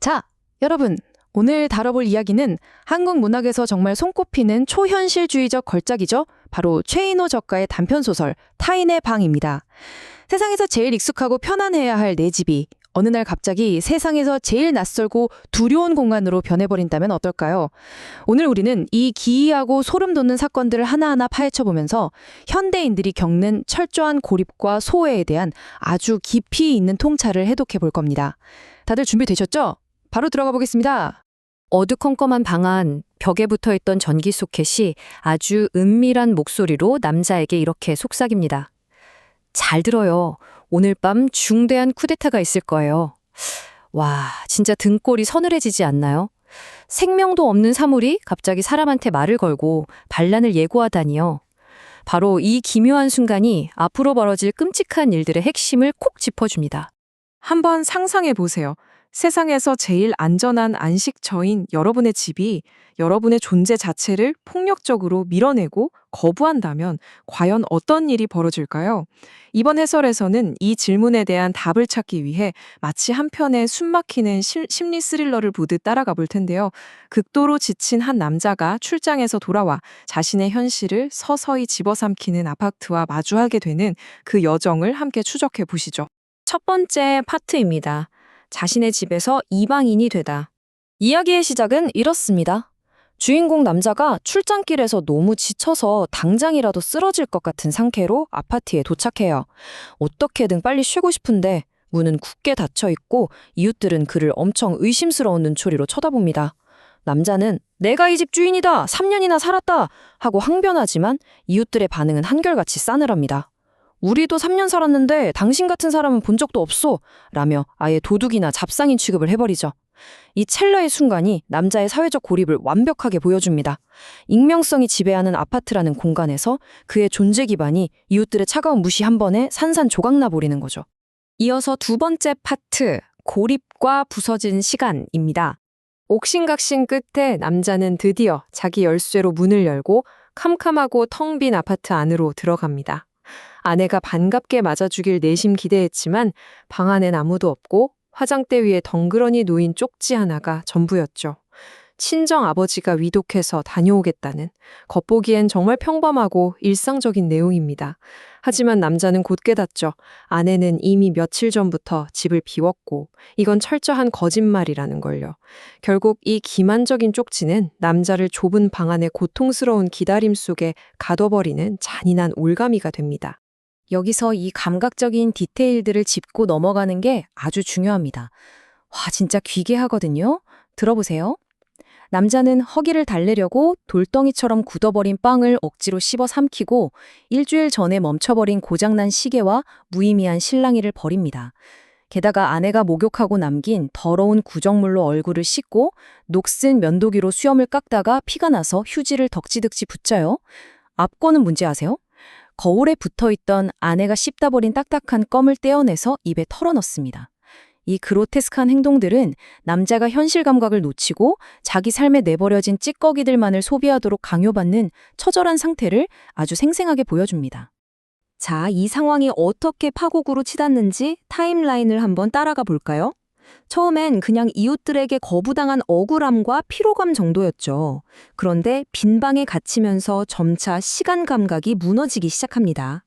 자, 여러분, 오늘 다뤄볼 이야기는 한국 문학에서 정말 손꼽히는 초현실주의적 걸작이죠. 바로 최인호 작가의 단편소설 타인의 방입니다. 세상에서 제일 익숙하고 편안해야 할 내 집이 어느 날 갑자기 세상에서 제일 낯설고 두려운 공간으로 변해버린다면 어떨까요? 오늘 우리는 이 기이하고 소름 돋는 사건들을 하나하나 파헤쳐보면서 현대인들이 겪는 철저한 고립과 소외에 대한 아주 깊이 있는 통찰을 해독해 볼 겁니다. 다들 준비되셨죠? 바로 들어가 보겠습니다. 어두컴컴한 방 안, 벽에 붙어있던 전기 소켓이 아주 은밀한 목소리로 남자에게 이렇게 속삭입니다. 잘 들어요. 오늘 밤 중대한 쿠데타가 있을 거예요. 와, 진짜 등골이 서늘해지지 않나요? 생명도 없는 사물이 갑자기 사람한테 말을 걸고 반란을 예고하다니요. 바로 이 기묘한 순간이 앞으로 벌어질 끔찍한 일들의 핵심을 콕 짚어줍니다. 한번 상상해 보세요. 세상에서 제일 안전한 안식처인 여러분의 집이 여러분의 존재 자체를 폭력적으로 밀어내고 거부한다면 과연 어떤 일이 벌어질까요? 이번 해설에서는 이 질문에 대한 답을 찾기 위해 마치 한 편의 숨막히는 심리 스릴러를 보듯 따라가 볼 텐데요. 극도로 지친 한 남자가 출장에서 돌아와 자신의 현실을 서서히 집어삼키는 아파트와 마주하게 되는 그 여정을 함께 추적해 보시죠. 첫 번째 파트입니다. 자신의 집에서 이방인이 되다. 이야기의 시작은 이렇습니다. 주인공 남자가 출장길에서 너무 지쳐서 당장이라도 쓰러질 것 같은 상태로 아파트에 도착해요. 어떻게든 빨리 쉬고 싶은데 문은 굳게 닫혀 있고 이웃들은 그를 엄청 의심스러운 눈초리로 쳐다봅니다. 남자는 내가 이 집 주인이다, 3년이나 살았다 하고 항변하지만 이웃들의 반응은 한결같이 싸늘합니다. 우리도 3년 살았는데 당신 같은 사람은 본 적도 없어 라며 아예 도둑이나 잡상인 취급을 해버리죠. 이 찰나의 순간이 남자의 사회적 고립을 완벽하게 보여줍니다. 익명성이 지배하는 아파트라는 공간에서 그의 존재 기반이 이웃들의 차가운 무시 한 번에 산산조각 나버리는 거죠. 이어서 두 번째 파트, 고립과 부서진 시간입니다. 옥신각신 끝에 남자는 드디어 자기 열쇠로 문을 열고 캄캄하고 텅 빈 아파트 안으로 들어갑니다. 아내가 반갑게 맞아주길 내심 기대했지만 방 안엔 아무도 없고 화장대 위에 덩그러니 놓인 쪽지 하나가 전부였죠. 친정 아버지가 위독해서 다녀오겠다는 겉보기엔 정말 평범하고 일상적인 내용입니다. 하지만 남자는 곧 깨닫죠. 아내는 이미 며칠 전부터 집을 비웠고 이건 철저한 거짓말이라는 걸요. 결국 이 기만적인 쪽지는 남자를 좁은 방 안의 고통스러운 기다림 속에 가둬버리는 잔인한 올가미가 됩니다. 여기서 이 감각적인 디테일들을 짚고 넘어가는 게 아주 중요합니다. 와, 진짜 귀괴하거든요. 들어보세요. 남자는 허기를 달래려고 돌덩이처럼 굳어버린 빵을 억지로 씹어 삼키고 일주일 전에 멈춰버린 고장난 시계와 무의미한 실랑이를 버립니다. 게다가 아내가 목욕하고 남긴 더러운 구정물로 얼굴을 씻고 녹슨 면도기로 수염을 깎다가 피가 나서 휴지를 덕지덕지 붙여요. 앞거는 문제 아세요? 거울에 붙어있던 아내가 씹다 버린 딱딱한 껌을 떼어내서 입에 털어넣습니다. 이 그로테스크한 행동들은 남자가 현실 감각을 놓치고 자기 삶에 내버려진 찌꺼기들만을 소비하도록 강요받는 처절한 상태를 아주 생생하게 보여줍니다. 자, 이 상황이 어떻게 파국으로 치닫는지 타임라인을 한번 따라가 볼까요? 처음엔 그냥 이웃들에게 거부당한 억울함과 피로감 정도였죠. 그런데 빈방에 갇히면서 점차 시간 감각이 무너지기 시작합니다.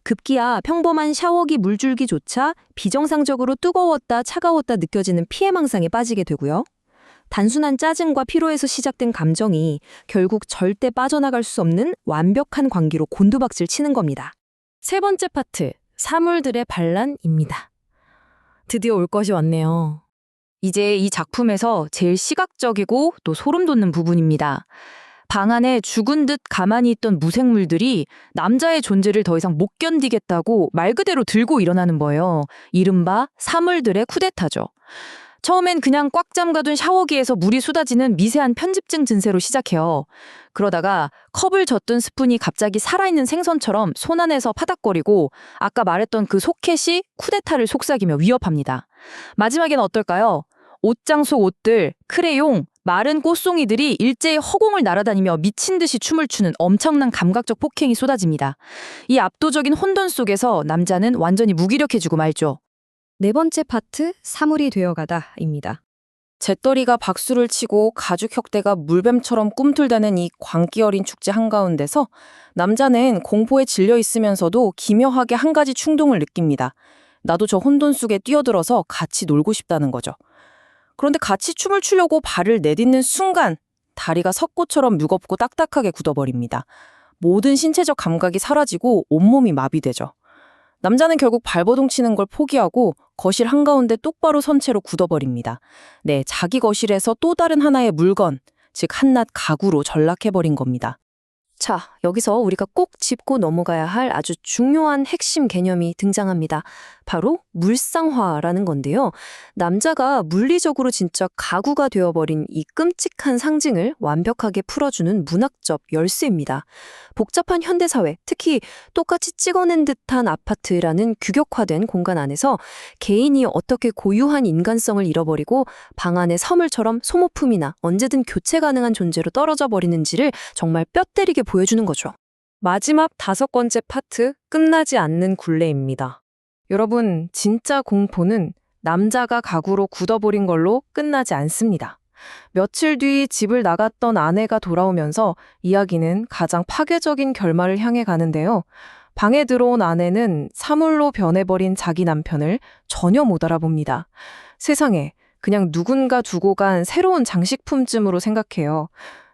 급기야 평범한 샤워기 물줄기조차 비정상적으로 뜨거웠다 차가웠다 느껴지는 피해망상에 빠지게 되고요. 단순한 짜증과 피로에서 시작된 감정이 결국 절대 빠져나갈 수 없는 완벽한 관계로 곤두박질 치는 겁니다. 세 번째 파트, 사물들의 반란입니다. 드디어 올 것이 왔네요. 이제 이 작품에서 제일 시각적이고 또 소름 돋는 부분입니다. 방 안에 죽은 듯 가만히 있던 무생물들이 남자의 존재를 더 이상 못 견디겠다고 말 그대로 들고 일어나는 거예요. 이른바 사물들의 쿠데타죠. 처음엔 그냥 꽉 잠가둔 샤워기에서 물이 쏟아지는 미세한 편집증 증세로 시작해요. 그러다가 컵을 젓던 스푼이 갑자기 살아있는 생선처럼 손 안에서 파닥거리고 아까 말했던 그 소켓이 쿠데타를 속삭이며 위협합니다. 마지막엔 어떨까요? 옷장 속 옷들, 크레용, 마른 꽃송이들이 일제히 허공을 날아다니며 미친 듯이 춤을 추는 엄청난 감각적 폭행이 쏟아집니다. 이 압도적인 혼돈 속에서 남자는 완전히 무기력해지고 말죠. 네 번째 파트, 사물이 되어가다입니다. 재떨이가 박수를 치고 가죽 혁대가 물뱀처럼 꿈틀대는 이 광기 어린 축제 한가운데서 남자는 공포에 질려 있으면서도 기묘하게 한 가지 충동을 느낍니다. 나도 저 혼돈 속에 뛰어들어서 같이 놀고 싶다는 거죠. 그런데 같이 춤을 추려고 발을 내딛는 순간 다리가 석고처럼 무겁고 딱딱하게 굳어버립니다. 모든 신체적 감각이 사라지고 온몸이 마비되죠. 남자는 결국 발버둥 치는 걸 포기하고 거실 한가운데 똑바로 선 채로 굳어버립니다. 네, 자기 거실에서 또 다른 하나의 물건, 즉 한낱 가구로 전락해버린 겁니다. 자, 여기서 우리가 꼭 짚고 넘어가야 할 아주 중요한 핵심 개념이 등장합니다. 바로 물상화라는 건데요. 남자가 물리적으로 진짜 가구가 되어버린 이 끔찍한 상징을 완벽하게 풀어주는 문학적 열쇠입니다. 복잡한 현대사회, 특히 똑같이 찍어낸 듯한 아파트라는 규격화된 공간 안에서 개인이 어떻게 고유한 인간성을 잃어버리고 방 안의 서물처럼 소모품이나 언제든 교체 가능한 존재로 떨어져 버리는지를 정말 뼈 때리게 보여주는 거죠. 마지막 5번째 파트, 끝나지 않는 굴레입니다. 여러분, 진짜 공포는 남자가 가구로 굳어버린 걸로 끝나지 않습니다. 며칠 뒤 집을 나갔던 아내가 돌아오면서 이야기는 가장 파괴적인 결말을 향해 가는데요. 방에 들어온 아내는 사물로 변해버린 자기 남편을 전혀 못 알아봅니다. 세상에, 그냥 누군가 두고 간 새로운 장식품쯤으로 생각해요.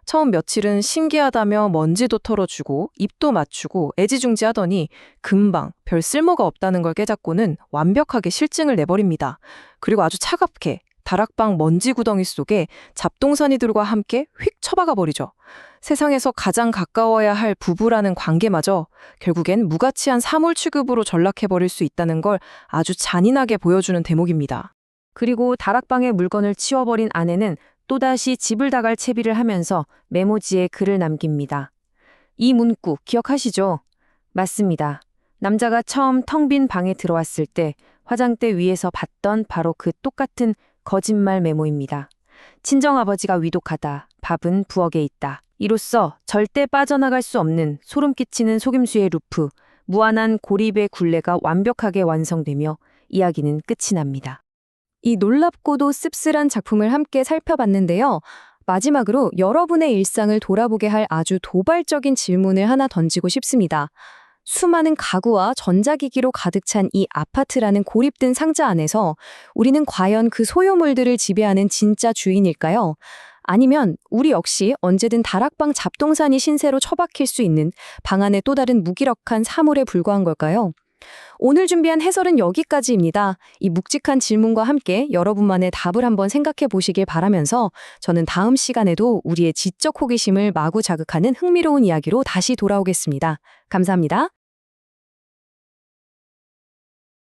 처음 며칠은 신기하다며 먼지도 털어주고 입도 맞추고 애지중지하더니 금방 별 쓸모가 없다는 걸 깨닫고는 완벽하게 실증을 내버립니다. 그리고 아주 차갑게 다락방 먼지 구덩이 속에 잡동사니들과 함께 휙 처박아 버리죠. 세상에서 가장 가까워야 할 부부라는 관계마저 결국엔 무가치한 사물 취급으로 전락해버릴 수 있다는 걸 아주 잔인하게 보여주는 대목입니다. 그리고 다락방의 물건을 치워버린 아내는 또다시 집을 닦을 채비를 하면서 메모지에 글을 남깁니다. 이 문구 기억하시죠? 맞습니다. 남자가 처음 텅 빈 방에 들어왔을 때 화장대 위에서 봤던 바로 그 똑같은 거짓말 메모입니다. 친정아버지가 위독하다. 밥은 부엌에 있다. 이로써 절대 빠져나갈 수 없는 소름 끼치는 속임수의 루프, 무한한 고립의 굴레가 완벽하게 완성되며 이야기는 끝이 납니다. 이 놀랍고도 씁쓸한 작품을 함께 살펴봤는데요. 마지막으로 여러분의 일상을 돌아보게 할 아주 도발적인 질문을 하나 던지고 싶습니다. 수많은 가구와 전자기기로 가득 찬 이 아파트라는 고립된 상자 안에서 우리는 과연 그 소유물들을 지배하는 진짜 주인일까요? 아니면 우리 역시 언제든 다락방 잡동사니 신세로 처박힐 수 있는 방 안의 또 다른 무기력한 사물에 불과한 걸까요? 오늘 준비한 해설은 여기까지입니다. 이 묵직한 질문과 함께 여러분만의 답을 한번 생각해 보시길 바라면서 저는 다음 시간에도 우리의 지적 호기심을 마구 자극하는 흥미로운 이야기로 다시 돌아오겠습니다. 감사합니다.